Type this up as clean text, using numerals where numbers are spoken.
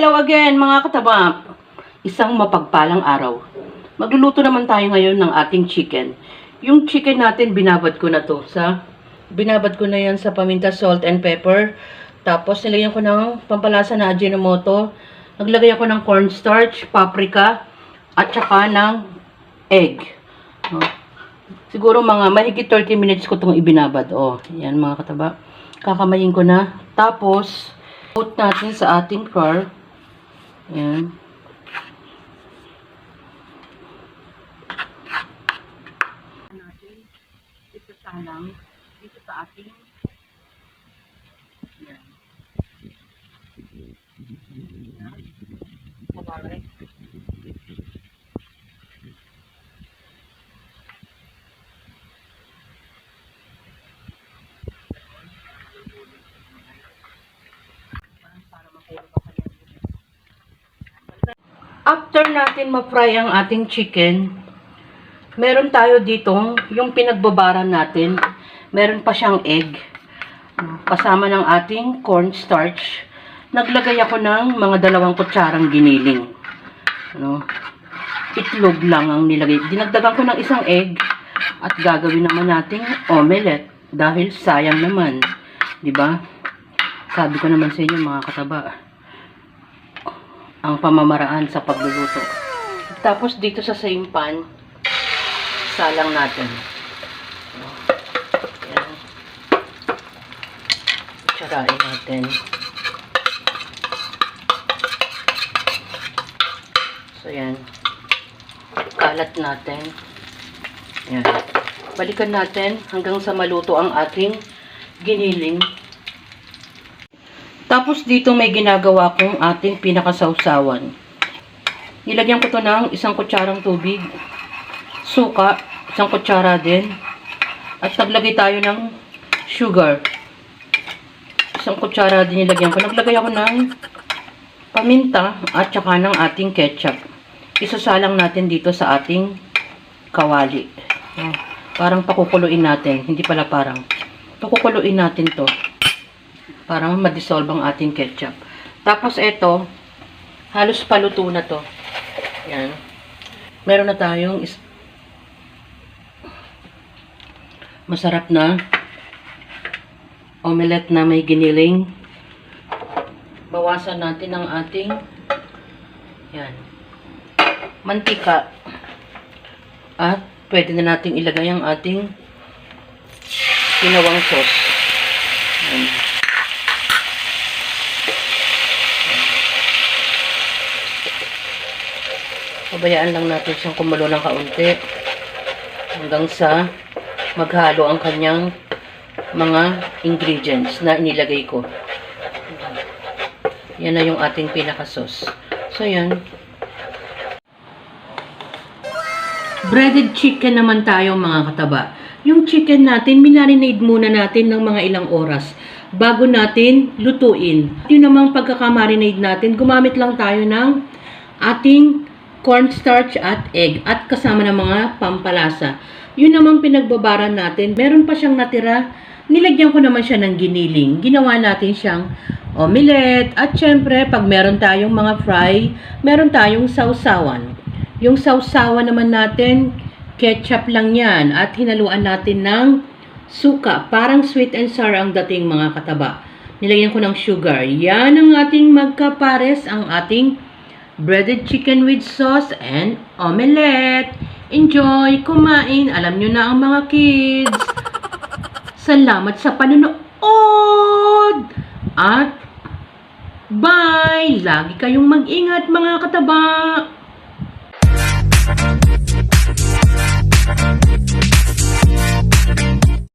Hello again mga kataba. Isang mapagpalang araw. Magluluto naman tayo ngayon ng ating chicken. Yung chicken natin binabad ko na to binabad ko na yan sa paminta, salt and pepper. Tapos nilagyan ko ng pampalasa na Ajinomoto. Naglagay ako ng cornstarch, paprika, at saka ng egg. Siguro mga mahigit 30 minutes ko itong ibinabad. Yan mga kataba. Kakamayin ko na. Tapos put natin sa ating flour. Yan. Natin ito salang dito sa ating yan. Mabalik. After natin ma-fry ang ating chicken, meron tayo ditong yung pinagbabaran natin. Meron pa siyang egg. Kasama ng ating cornstarch. Naglagay ako ng mga 2 kutsarang giniling. Itlog lang ang nilagay. Dinagdagan ko ng isang egg at gagawin naman nating omelette dahil sayang naman. 'Di ba? Sabi ko naman sa inyo mga kataba, ang pamamaraan sa pagluluto. Tapos dito sa same pan, salang natin. Yan. Tsarain natin. So yan. Kalat natin. Yan. Balikan natin hanggang sa maluto ang ating giniling. Tapos dito may ginagawa kong ating pinakasawsawan. Nilagyan ko to ng 1 kutsarang tubig, suka, 1 kutsara din, at naglagay tayo ng sugar. 1 kutsara din nilagyan ko. Naglagay ako ng paminta at saka ng ating ketchup. Isasalang natin dito sa ating kawali. Parang pakukuluin natin, hindi pala parang. Pakukuluin natin to. Para ma-dissolve ang ating ketchup. Tapos ito, halos paluto na to. Yan. Meron na tayong masarap na omelette na may giniling. Bawasan natin ang ating yan, mantika. At pwede na nating ilagay ang ating ginawang sauce. Yan. Pabayaan lang natin siyang kumulo ng kaunti hanggang sa maghalo ang kanyang mga ingredients na inilagay ko. Yan na yung ating pinaka-sauce. So, yan. Breaded chicken naman tayo mga kataba. Yung chicken natin, minarinade muna natin ng mga ilang oras bago natin lutuin. Yun namang pagkakamarinade natin, gumamit lang tayo ng ating cornstarch at egg at kasama ng mga pampalasa. Yun namang pinagbabaran natin. Meron pa siyang natira. Nilagyan ko naman siya ng giniling. Ginawa natin siyang omelette. At syempre, pag meron tayong mga fry, meron tayong sausawan. Yung sausawan naman natin, ketchup lang yan. At hinaluan natin ng suka. Parang sweet and sour ang dating mga kataba. Nilagyan ko ng sugar. Yan ang ating magkapares, ang ating breaded chicken with sauce and omelette. Enjoy! Kumain! Alam nyo na ang mga kids. Salamat sa panunood! At bye! Lagi kayong mag-ingat mga kataba!